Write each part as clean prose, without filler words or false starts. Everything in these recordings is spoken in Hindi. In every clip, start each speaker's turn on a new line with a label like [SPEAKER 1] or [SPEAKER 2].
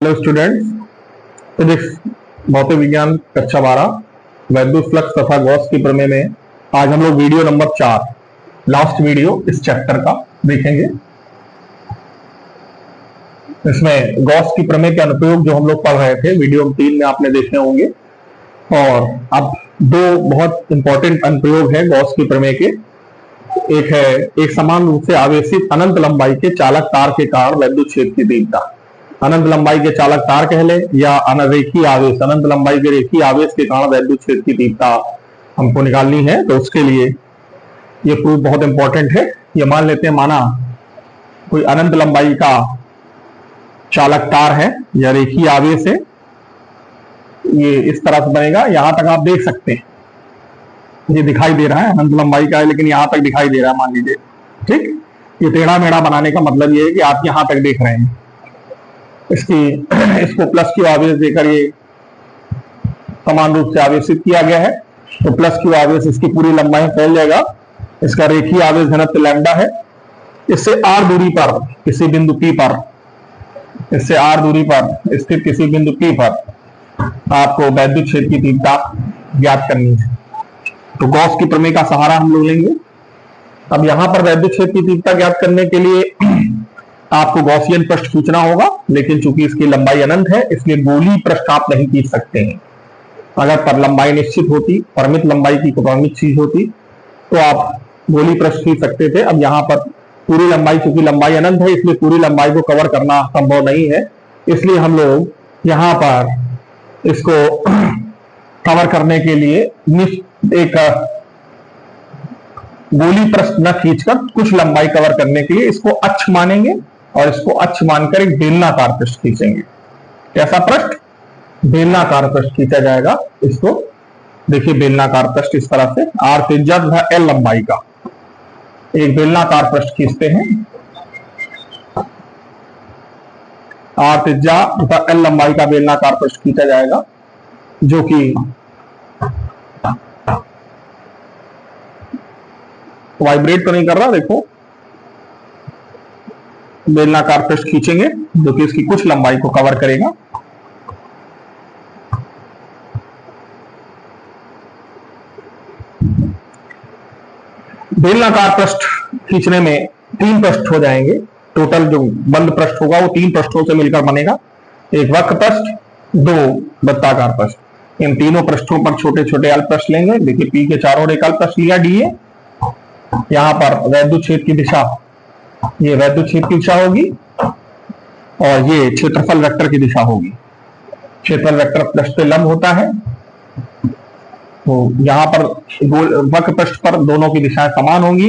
[SPEAKER 1] हेलो स्टूडेंट्स, फिजिक्स भौतिक विज्ञान कक्षा 12 वैद्युत फ्लक्स तथा गॉस की प्रमेय में आज हम लोग वीडियो नंबर 4 लास्ट वीडियो इस चैप्टर का देखेंगे। इसमें गॉस की प्रमेय के अनुप्रयोग जो हम लोग पढ़ रहे थे वीडियो 3 में आपने देखे होंगे, और अब दो बहुत इंपॉर्टेंट अनुप्रयोग है गॉस की प्रमेय के। एक है एक समान रूप से आवेशित अनंत लंबाई के चालक तार के कारण वैद्युत क्षेत्र की तीव्रता। अनंत लंबाई के चालक तार कह ले या रेखीय आवेश, अनंत लंबाई के रेखीय आवेश के कारण वैद्युत क्षेत्र की तीव्रता हमको निकालनी है। तो उसके लिए ये प्रूफ बहुत इंपॉर्टेंट है। ये मान लेते हैं, माना कोई अनंत लंबाई का चालक तार है या रेखीय आवेश है। ये इस तरह से बनेगा, यहां तक आप देख सकते हैं, ये दिखाई दे रहा है अनंत लंबाई का है, लेकिन यहां तक दिखाई दे रहा है, मान लीजिए। ठीक, ये टेढ़ा मेढ़ा बनाने का मतलब ये है कि आप यहां तक देख रहे हैं। इसको प्लस क्यू आवेश देकर ये समान रूप से आवेशित किया गया है। तो प्लस क्यू आवेश इसकी पूरी लंबाई में फैल जाएगा। इसका रेखीय आवेश घनत्व लैम्डा है। इससे आर दूरी पर किसी बिंदु पी पर, इससे आर दूरी पर स्थित किसी बिंदु पी पर आपको वैद्युत क्षेत्र की तीव्रता ज्ञात करनी है। तो गॉस की प्रमेय का सहारा हम लोग लेंगे। अब यहां पर वैद्युत क्षेत्र की तीव्रता ज्ञात करने के लिए आपको गॉसियन पृष्ठ खींचना होगा, लेकिन चूंकि इसकी लंबाई अनंत है इसलिए गोली पृष्ठ आप नहीं खींच सकते हैं। अगर पर लंबाई निश्चित होती, परिमित लंबाई की परिमित चीज होती, तो आप गोली पृष्ठ खींच सकते थे। अब यहाँ पर पूरी लंबाई, चूंकि लंबाई अनंत है इसलिए पूरी लंबाई को कवर करना संभव नहीं है। इसलिए हम लोग यहाँ पर इसको कवर करने के लिए एक गोली पृष्ठ न खींचकर कुछ लंबाई कवर करने के लिए इसको अक्ष मानेंगे और इसको अक्ष मानकर एक बेलनाकार पृष्ठ खींचेंगे। कैसा पृष्ठ? बेलनाकार पृष्ठ खींचा जाएगा। इसको देखिए, बेलनाकार पृष्ठ इस तरह से आर त्रिज्या तथा एल लंबाई का एक बेलनाकार पृष्ठ खींचते हैं। आर त्रिज्या तथा एल लंबाई का बेलनाकार पृष्ठ खींचा जाएगा, जो कि वाइब्रेट तो नहीं कर रहा। देखो, बेलनाकार पृष्ठ खींचेंगे जो कि इसकी कुछ लंबाई को कवर करेगा। बेलनाकार पृष्ठ खींचने में 3 पृष्ठ हो जाएंगे। टोटल जो बंद पृष्ठ होगा वो 3 पृष्ठों से मिलकर बनेगा। एक वक्र पृष्ठ, 2 वृत्ताकार पृष्ठ। इन तीनों पृष्ठों पर छोटे छोटे अल्प पृष्ठ लेंगे। देखिए, पी के चारों ओर एक अल्प पृष्ठ लिया, डीए। यहां पर वैद्युत क्षेत्र की दिशा, ये वैद्युत क्षेत्र की दिशा होगी और ये क्षेत्रफल वेक्टर की दिशा होगी। क्षेत्रफल वेक्टर पृष्ठ पे लंब होता है। तो यहां पर वक्र पृष्ठ पर दोनों की दिशाएं समान होंगी,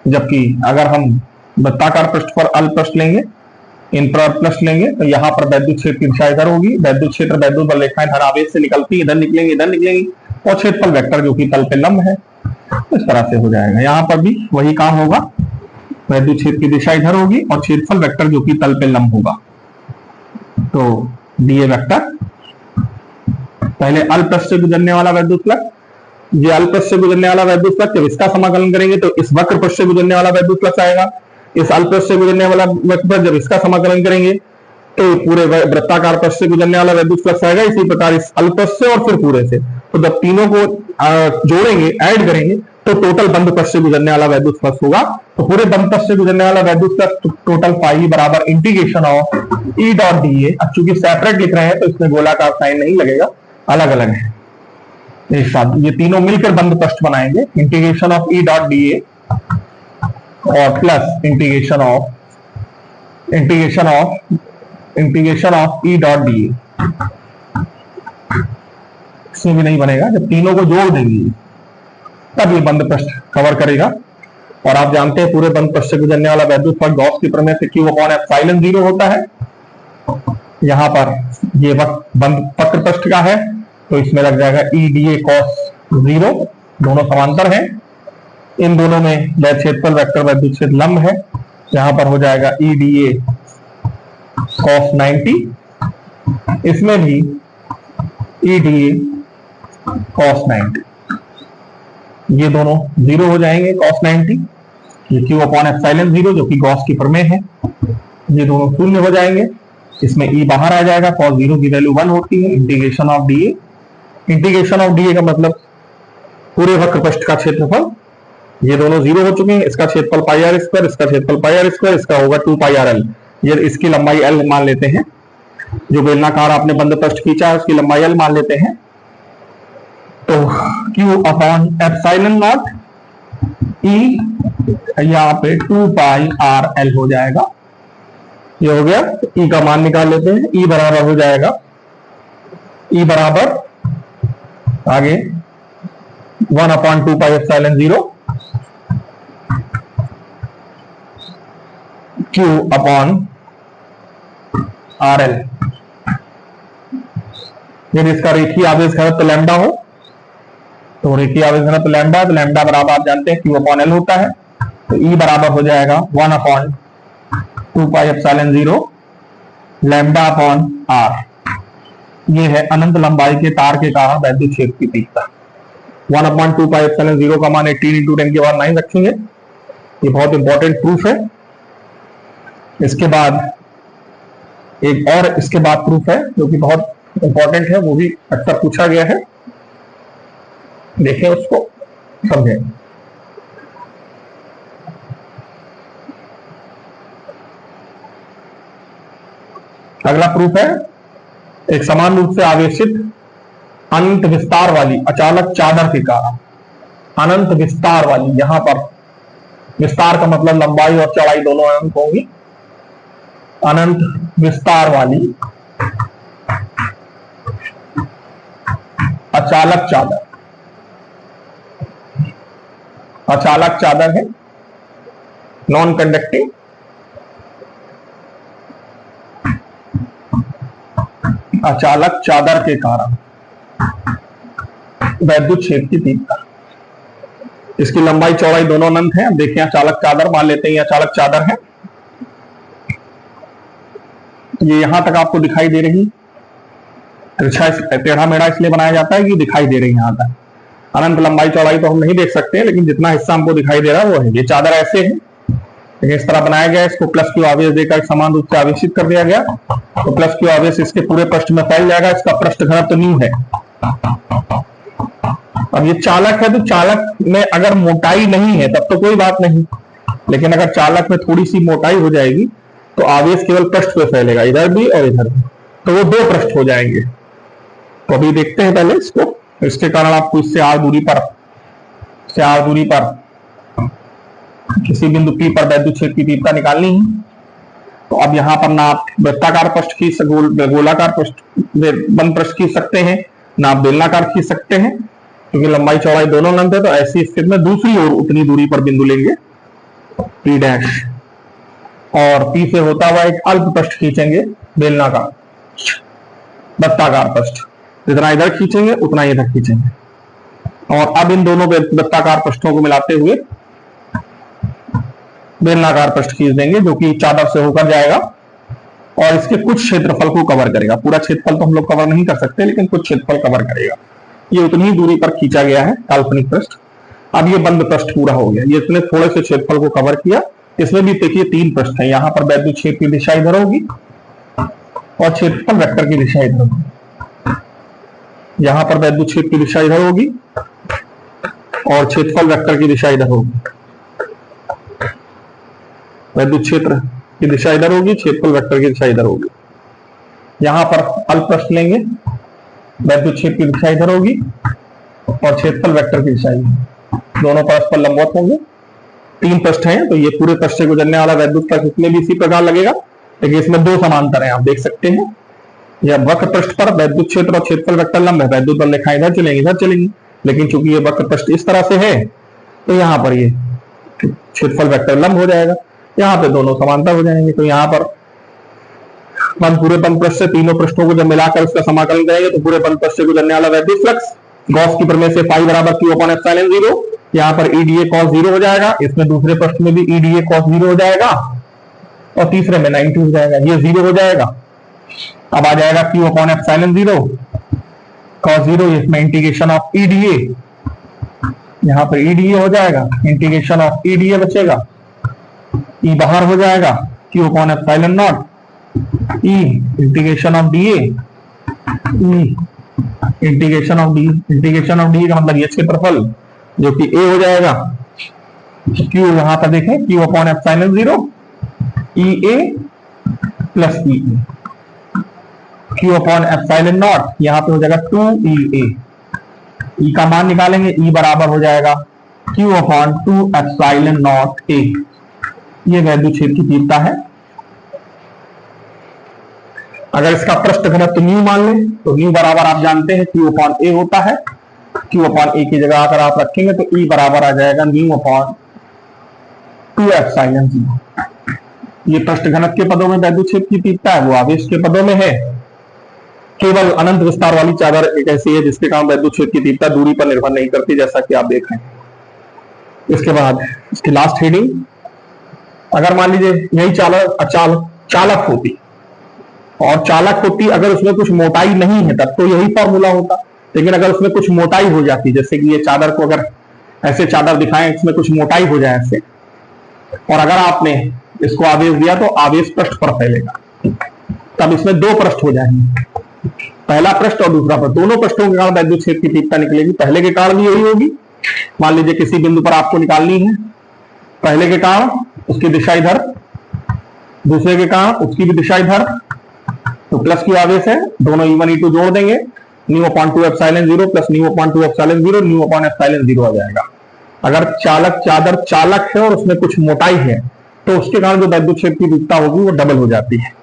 [SPEAKER 1] जबकि अगर हम वृत्ताकार पृष्ठ पर अल्प पृष्ठ लेंगे, इन पर अल्प पृष्ठ लेंगे, तो यहाँ पर वैद्युत क्षेत्र की दिशा इधर होगी। वैद्युत क्षेत्र वैद्युत बल रेखाएं धन आवेश से निकलती, इधर निकलेंगी, इधर निकलेंगी, और क्षेत्रफल वेक्टर जो कि तल पे लंब है, इस तरह से हो जाएगा। यहां पर भी वही काम होगा। वैद्युत क्षेत्र की दिशा इधर होगी और क्षेत्रफल वेक्टर जो कि तल पे लंब होगा। तो डीए वेक्टर, पहले अल्प पृष्ठ से गुजरने वाला वैद्युत फ्लक्स, ये अल्प पृष्ठ से गुजरने वाला वैद्युत फ्लक्स, जब इसका समाकलन करेंगे तो इस वक्र पृष्ठ से गुजरने वाला वैद्युत फ्लक्स आएगा। इस अल्प पृष्ठ से गुजरने वाला वक्र पृष्ठ, जब इसका समाकलन करेंगे तो पूरे वृत्ताकार पृष्ठ से गुजरने वाला वैद्युत फ्लक्स आएगा। इसी प्रकार इस अल्प पृष्ठ से और फिर पूरे से। तो जब तीनों को जोड़ेंगे, ऐड करेंगे, तो टोटल बंद पृष्ठ से गुजरने वाला वैद्युत फ्लक्स होगा। तो पूरे बंद पृष्ठ से गुजरने वाला वैद्युत फ्लक्स टोटल फाई बराबर integration of E dot d ए। अब चूंकि सेपरेट लिख रहे हैं तो इसमें गोलाकार साइन नहीं लगेगा, अलग अलग है एक साथ। ये तीनों मिलकर बंद पृष्ठ बनाएंगे। Integration of E dot d A और plus integration of E dot d A. इसमें भी नहीं बनेगा, जब तीनों को जोड़ देंगे तब ये बंद पृष्ठ कवर करेगा। और आप जानते हैं पूरे बंद पृष्ठ से गुजरने वाला वैद्युत फ्लक्स गॉस की प्रमेय से Q अपॉन एप्सिलॉन 0 होता है। यहां पर ये बंद वक्र पृष्ठ का है, तो इसमें लग जाएगा ई डी ए कॉस 0। दोनों समांतर हैं। इन दोनों में क्षेत्रफल वेक्टर वैद्युत क्षेत्र लंब है। यहां पर हो जाएगा ई डी ए कॉस 90। इसमें भी ई डी ए कॉस 90, ये दोनों 0 हो जाएंगे। कॉस 90, ये Q अपॉन एप्सिलॉन 0 जो कि गॉस की प्रमेय है, ये दोनों शून्य हो जाएंगे। इसमें ई बाहर आ जाएगा, cos 0 की वैल्यू 1 होती है। Integration of D A, integration of D A का मतलब पूरे वक्र पृष्ठ का क्षेत्रफल, ये दोनों 0 हो चुके हैं, इसका क्षेत्रफल पाई आर स्क्वायर, इसका क्षेत्रफल पाई आर स्क्वायर, इसका होगा 2 पाई आर एल। ये इसकी लंबाई एल मान लेते हैं, जो बेलनाकार आपने बंद पृष्ठ खींचा है उसकी लंबाई एल मान लेते हैं। तो Q अपॉन एप्सिलॉन नॉट ई, यहाँ पे 2 पाई आर एल हो जाएगा। ये हो गया, ई का मान निकाल लेते हैं। ई बराबर हो जाएगा, ई बराबर आगे 1 upon 2 pi epsilon 0 Q upon R L. यदि इसका रेखीय आवेश घनत्व लैम्डा हो, तो रेखीय आवेश घनत्व लैम्डा, तो लैम्डा बराबर आप जानते हैं Q अपॉन एल होता है। तो E बराबर हो जाएगा 1 upon 2 pi epsilon 0 lambda upon R. ये है अनंत लंबाई के तार के कारण वैद्युत क्षेत्र की तीव्रता। 1 अपॉन 2 पाई एप्सिलॉन 0 का मान 18 इंटू 10 की पावर 9 रखेंगे। ये बहुत इंपॉर्टेंट प्रूफ है। इसके बाद एक और इसके बाद प्रूफ है जो कि बहुत इंपॉर्टेंट है, वो भी अक्सर पूछा गया है, देखें उसको, समझें। अगला प्रूफ है, एक समान रूप से आवेशित अनंत विस्तार वाली अचालक चादर के कारण, अनंत विस्तार वाली, यहां पर विस्तार का मतलब लंबाई और चौड़ाई दोनों अनंत होंगी, अनंत विस्तार वाली अचालक चादर, अचालक चादर है, नॉन कंडक्टिंग, अचालक चादर के कारण वैद्युत क्षेत्र की तीव्रता। इसकी लंबाई चौड़ाई दोनों अनंत है। अब देखिए अचालक चादर मान लेते हैं, अचालक चादर है, ये यहां तक आपको दिखाई दे रही, टेढ़ा मेढ़ा इसलिए बनाया जाता है कि दिखाई दे रही है यहां तक। अनंत लंबाई चौड़ाई तो हम नहीं देख सकते, लेकिन जितना हिस्सा हमको दिखाई दे रहा है वो है। ये चादर ऐसे है, लेकिन इस तरह बनाया गया, इसको प्लस क्यू आवेश देकर समान रूप से आवेशित कर दिया गया, तो प्लस क्यू आवेश इसके पूरे पृष्ठ में फैल जाएगा। इसका पृष्ठ घनत्व न्यू है। अब ये चालक है, तो चालक में अगर मोटाई नहीं है तब तो कोई बात नहीं, लेकिन अगर चालक में थोड़ी सी मोटाई हो जाएगी तो आवेश केवल पृष्ठ पे फैलेगा, इधर भी और इधर भी, तो वो दो पृष्ठ हो जाएंगे। तो अभी देखते हैं पहले इसको। इसके कारण आपको इससे आर दूरी पर किसी बिंदु P पर वैद्युत क्षेत्र की तीव्रता निकालनी है। तो अब यहां पर ना आप वृत्ताकार पृष्ठ खींच, गोलाकार पृष्ठ, बंद पृष्ठ खींच सकते हैं, ना आप बेलनाकार खींच सकते हैं, क्योंकि लंबाई चौड़ाई दोनों अनंत है। तो ऐसी स्थिति में दूसरी ओर उतनी दूरी पर बिंदु लेंगे P डैश, और P से होता हुआ एक अल्प पृष्ठ खींचेंगे, बेलनाकार वृत्ताकार पृष्ठ, जितना इधर खींचेंगे उतना इधर खींचेंगे। और अब इन दोनों वृत्ताकार पृष्ठों को मिलाते हुए बेलनाकार पृष्ठ खींच देंगे, जो कि चादर से होकर जाएगा और इसके कुछ क्षेत्रफल को कवर करेगा। पूरा क्षेत्रफल तो हम लोग कवर नहीं कर सकते, लेकिन कुछ क्षेत्रफल कवर करेगा। ये उतनी ही दूरी पर खींचा गया है काल्पनिक पृष्ठ। अब ये बंद पृष्ठ पूरा हो गया, ये इसने थोड़े से क्षेत्रफल को कवर किया। इसमें भी देखिए 3 पृष्ठ है, यहाँ पर वैद्युत क्षेत्र की दिशा इधर होगी और क्षेत्रफल वेक्टर की दिशा इधर होगी। यहाँ पर वैद्युत क्षेत्र की दिशा इधर होगी और क्षेत्रफल वेक्टर की दिशा इधर होगी। वैद्युत क्षेत्र की दिशा इधर होगी, क्षेत्रफल वेक्टर की दिशा इधर होगी। यहां पर अल्प पृष्ठ लेंगे, वैद्युत क्षेत्र की दिशा इधर होगी और क्षेत्रफल वेक्टर की दिशा इधर, दोनों परस्पर लंबवत होंगे। 3 पृष्ठ हैं, तो ये पूरे पृष्ठ से गुजरने वाला वैद्युत पृष्ठ इसमें भी इसी प्रकार लगेगा, लेकिन इसमें 2 समांतर हैं, आप देख सकते हैं। यह वक्र पृष्ठ पर वैद्युत क्षेत्र और क्षेत्रफल वेक्टर लंब है, वैद्युत बल रेखा इधर चलेंगी इधर चलेंगी, लेकिन चूंकि ये वक्र पृष्ठ इस तरह से है तो यहाँ पर ये क्षेत्रफल वेक्टर लंब हो जाएगा, यहाँ पे दोनों समांतर हो जाएंगे। तो यहाँ पर पूरे बंद पृष्ठ से तीनों पृष्ठों को जब मिलाकर उसका समाकलन करेंगे तो पूरे बंद पृष्ठ से गुजरने वाला वैद्युत फ्लक्स गॉस की प्रमेय से फाई बराबर Q अपॉन एप्सिलॉन 0, यहाँ पर EDA cos 0 हो जाएगा, इसमें दूसरे पृष्ठ में भी EDA cos 0 हो जाएगा और तीसरे में 90 हो जाएगा, ये 0 हो जाएगा। अब आ जाएगा Q अपॉन एप्सिलॉन 0 cos 0, इसमें इंटीग्रेशन ऑफ EDA, यहाँ पर EDA हो जाएगा, इंटीग्रेशन ऑफ EDA बचेगा, E बाहर हो जाएगा, Q upon epsilon not E integration of D A, E integration of D, integration of D का मतलब ये क्षेत्रफल जो कि ए हो जाएगा, क्यू वहां पर देखें Q upon epsilon 0 E A plus E A, Q upon epsilon not यहां पे हो जाएगा 2 ई ए, ई का मान निकालेंगे, ई बराबर हो जाएगा Q upon 2 epsilon not a. ये वैद्युत क्षेत्र की तीव्रता है। अगर इसका पृष्ठ घनत्व न्यू मान लें तो न्यू बराबर आप जानते हैं क्यू अपॉन ए होता है, क्यू अपॉन ए की जगह अगर आप रखेंगे तो ई बराबर आ जाएगा न्यू अपॉन 2 एप्सिलॉन 0। ये पृष्ठ घनत्व के पदों में वैद्युत क्षेत्र की तीव्रता है, वो आवेश के पदों में है। केवल अनंत विस्तार वाली चादर एक ऐसी है जिसके कारण वैद्युत क्षेत्र की तीव्रता दूरी पर निर्भर नहीं करती, जैसा कि आप देख रहे हैं। इसके बाद इसकी लास्ट हेडिंग, अगर मान लीजिए यही चालक होती और चालक होती अगर उसमें कुछ मोटाई नहीं है तब तो यही फॉर्मूला होता, लेकिन अगर उसमें कुछ मोटाई हो जाती, जैसे कि ये चादर को अगर ऐसे चादर दिखाएं इसमें कुछ मोटाई हो जाए ऐसे, और अगर आपने इसको आवेश दिया तो आवेश पृष्ठ पर फैलेगा, तब इसमें दो पृष्ठ हो जाएंगे, पहला पृष्ठ और दूसरा पृष्ठ, दोनों पृष्ठों के कारण वैद्युत क्षेत्र की तीव्रता निकलेगी। पहले के कारण भी यही होगी, मान लीजिए किसी बिंदु पर आपको निकालनी है, पहले के कारण उसकी दिशा इधर, दूसरे के कारण उसकी भी दिशा इधर, तो प्लस क्यू आवेश है, दोनों E1 E2 जोड़ देंगे, new upon 2 epsilon 0 plus new upon 2 epsilon 0 new upon epsilon 0 आ जाएगा। अगर चादर चालक है और उसमें कुछ मोटाई है तो उसके कारण जो वैद्युत क्षेत्र की तीव्रता होगी वो डबल हो जाती है।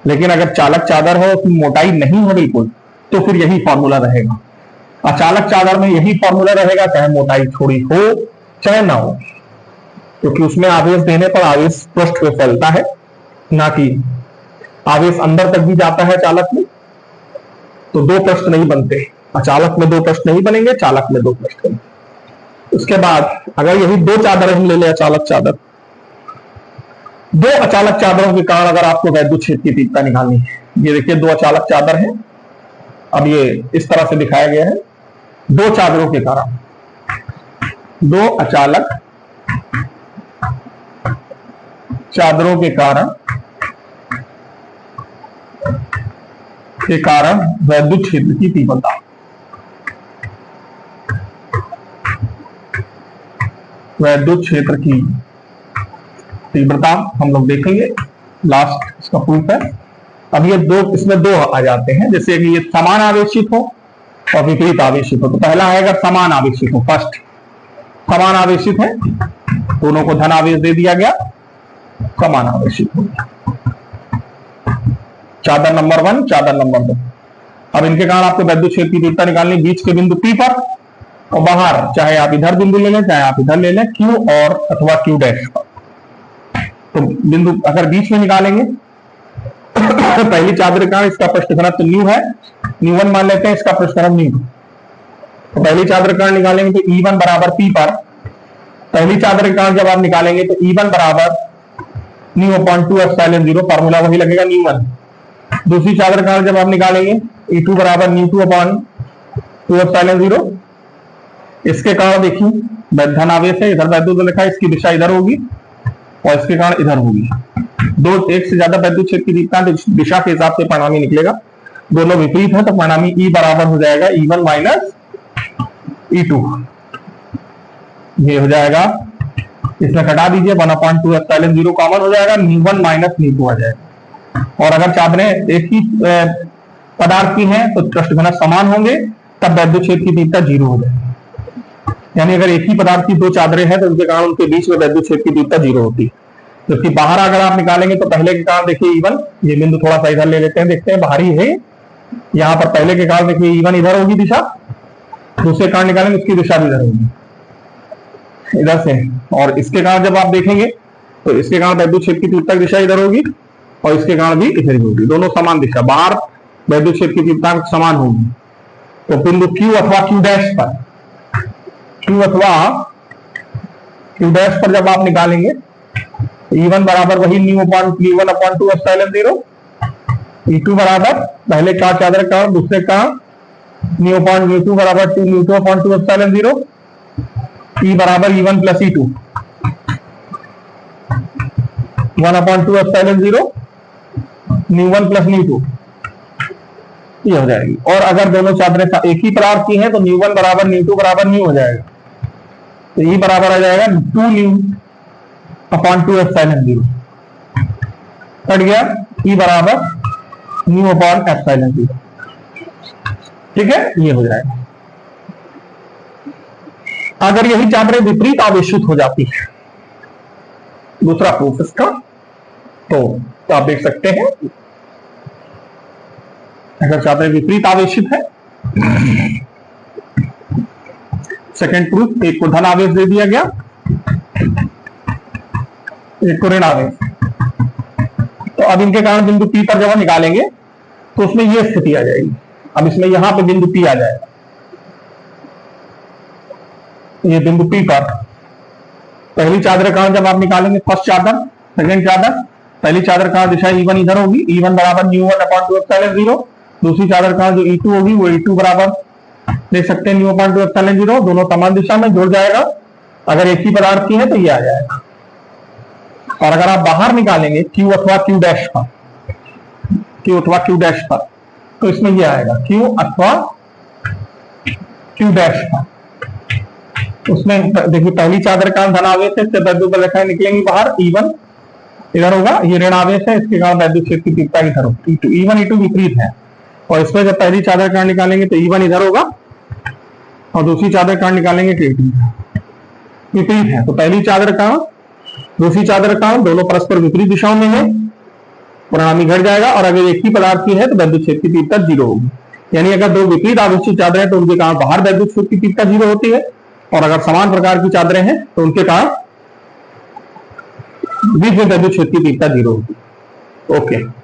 [SPEAKER 1] लेकिन अगर चालक चादर है उसमें मोटाई नहीं है बिल्कुल, तो फिर यही फॉर्मूला रहेगा। अचालक चादर में यही फॉर्मूला रहेगा, चाहे मोटाई थोड़ी हो चाहे ना हो, क्योंकि उसमें आवेश देने पर आवेश पृष्ठ पे फैलता है, ना कि आवेश अंदर तक भी जाता है चालक में, तो दो पृष्ठ नहीं बनते, अचालक में दो पृष्ठ नहीं बनेंगे, चालक में दो पृष्ठ बनेंगे। उसके बाद अगर यही दो चादर हम ले लें, अचालक चादर, दो अचालक चादरों के कारण अगर आपको वैद्युत क्षेत्र की तीव्रता निकालनी है, ये देखिए दो अचालक चादर है, अब ये इस तरह से दिखाया गया है, दो चादरों के कारण, दो अचालक चादरों के कारण वैद्युत क्षेत्र की तीव्रता, वैद्युत क्षेत्र की तीव्रता हम लोग देखेंगे, लास्ट इसका प्रूफ है। अब ये दो, इसमें दो आ जाते हैं, जैसे कि ये समान आवेशित हो और विपरीत आवेशित हो, तो पहला आएगा समान आवेशित हो, फर्स्ट समान आवेशित है, दोनों को धन आवेश दे दिया गया, समान आवेशित हो गया, चादर नंबर 1 चादर नंबर 2। अब इनके कारण आपको वैद्युत क्षेत्र की तीव्रता निकालनी, बीच के बिंदु P पर और बाहर, चाहे आप इधर बिंदु ले लें चाहे आप इधर ले लें, Q और अथवा Q डैश पर। तो बिंदु अगर बीच में निकालेंगे तो पहली चादर के कारण इसका पृष्ठ घनत्व न्यू है, न्यू1 मान लेते हैं, इसका पृष्ठ घनत्व न्यू, तो पहली चादर के कारण निकालेंगे तो E1 बराबर P पर, पहली चादर के कारण जब आप निकालेंगे तो E1 बराबर न्यू अपॉन 2 एप्सिलॉन 0, फार्मूला वही लगेगा न्यू1। दूसरी चादर का जब आप निकालेंगे E2 बराबर न्यू2 अपॉन 2 एप्सिलॉन 0, इसके कारण देखिए धन आवेश है, इधर वैद्युत लिखा है, इसकी दिशा इधर होगी और इसके कारण इधर होगी, दो एक से ज्यादा वैद्युत क्षेत्र की तीव्रता दिशा के हिसाब से परिणामी निकलेगा, दोनों विपरीत है तो परिणामी E बराबर हो जाएगा E1 माइनस E2, ये हो जाएगा, इसमें घटा दीजिए 1/2 एप्सिलॉन 0 कॉमन हो जाएगा, न्यू1 माइनस न्यू2 आ जाएगा। और अगर चादरें एक ही पदार्थ की हैं तो पृष्ठ घनत्व समान होंगे, तब वैद्युत क्षेत्र की तीव्रता 0 हो जाएगी। यानी अगर एक ही पदार्थ की दो चादरें हैं तो उनके कारण उनके बीच में वैद्युत क्षेत्र की तीव्रता 0 होती है। जबकि बाहर अगर आप निकालेंगे तो पहले के कारण देखिए E1, ये बिंदु थोड़ा सा इधर ले लेते हैं, देखते हैं बाहरी है, यहाँ पर पहले के कारण देखिए E1 इधर होगी दिशा, दूसरे कारण निकालेंगे उसकी दिशा भी इधर होगी, इधर से, और इसके कारण जब आप देखेंगे तो इसके कारण वैद्युत क्षेत्र की तीव्रता की दिशा इधर होगी और इसके कारण भी इधर ही होगी, दोनों समान दिशा, बाहर वैद्युत क्षेत्र की तीव्रता समान होगी। तो बिंदु Q अथवा Q डैश पर, Q अथवा Q डैश पर जब आप निकालेंगे E1 बराबर वही न्यू अपॉन न्यू1 अपॉन 2 एप्सिलॉन 0, E2 बराबर पहले का चादर का दूसरे का न्यू अपॉन न्यू2 बराबर 2 न्यू2 अपॉन 2 एप्सिलॉन 0, E बराबर E1 प्लस E2, 1/2 एप्सिलॉन 0 न्यू1 प्लस न्यू2 ये हो जाएगी। और अगर दोनों चादरें एक ही पदार्थ की हैं तो न्यू1 बराबर न्यू2 बराबर न्यू हो जाएगा। तो ये बराबर आ जाएगा 2 न्यू अपॉन 2 एप्सिलॉन 0 कट गया। ई बराबर न्यू अपॉन एप्सिलॉन 0। ठीक है, ये हो जाएगा। अगर यही चादरें विपरीत आवेशित हो जाती है, दूसरा प्रूफ इसका, तो आप देख सकते हैं अगर चादरें विपरीत आवेशित है, सेकेंड प्रूफ, एक को धन आवेश दे दिया गया, एक को ऋण आवेश, तो अब इनके कारण बिंदु P पर जब हम निकालेंगे तो उसमें यह स्थिति आ जाएगी। अब इसमें यहां पे बिंदु P आ जाएगा, ये बिंदु P पर पहली चादर का जब आप निकालेंगे, फर्स्ट चादर सेकेंड चादर, पहली चादर का दिशा E1 इधर होगी, E1 बराबर न्यू1 अपॉन 2 एप्सिलॉन 0। दूसरी चादर का जो E2 होगी वो E2 बराबर देख सकते हैं न्यू अपॉन 2 एप्सिलॉन 0, दोनों समान दिशा में जुड़ जाएगा। अगर एक ही पदार्थ की है तो ये आ जाएगा। और अगर आप बाहर निकालेंगे Q अथवा Q डैश पर, Q अथवा Q डैश पर, तो इसमें ये आएगा Q अथवा Q डैश पर। उसमें देखिए पहली चादर का धन आवेश है, इससे वैद्युत रेखाएं निकलेंगी बाहर, E1 इधर होगा, ये ऋण आवेश है, इसके कारण वैद्युत क्षेत्र की तीव्रता इधर होगी, E1 E2 विपरीत है। और इसमें जब पहली चादर का निकालेंगे तो E1 इधर होगा और दूसरी चादर का निकालेंगे तो E2 विपरीत है। तो पहली चादर का दूसरी चादर का दोनों परस्पर विपरीत दिशाओं में है, परिणामी घट जाएगा। और अगर एक ही पदार्थ की है तो वैद्युत क्षेत्र की तीव्रता 0 होगी। यानी अगर दो विपरीत आवेशित चादरें हैं तो उनके कारण बाहर वैद्युत क्षेत्र की तीव्रता 0 होती है, और अगर समान प्रकार की चादरें हैं तो उनके कारण बीच में वैद्युत क्षेत्र की तीव्रता 0 होगी। ओके।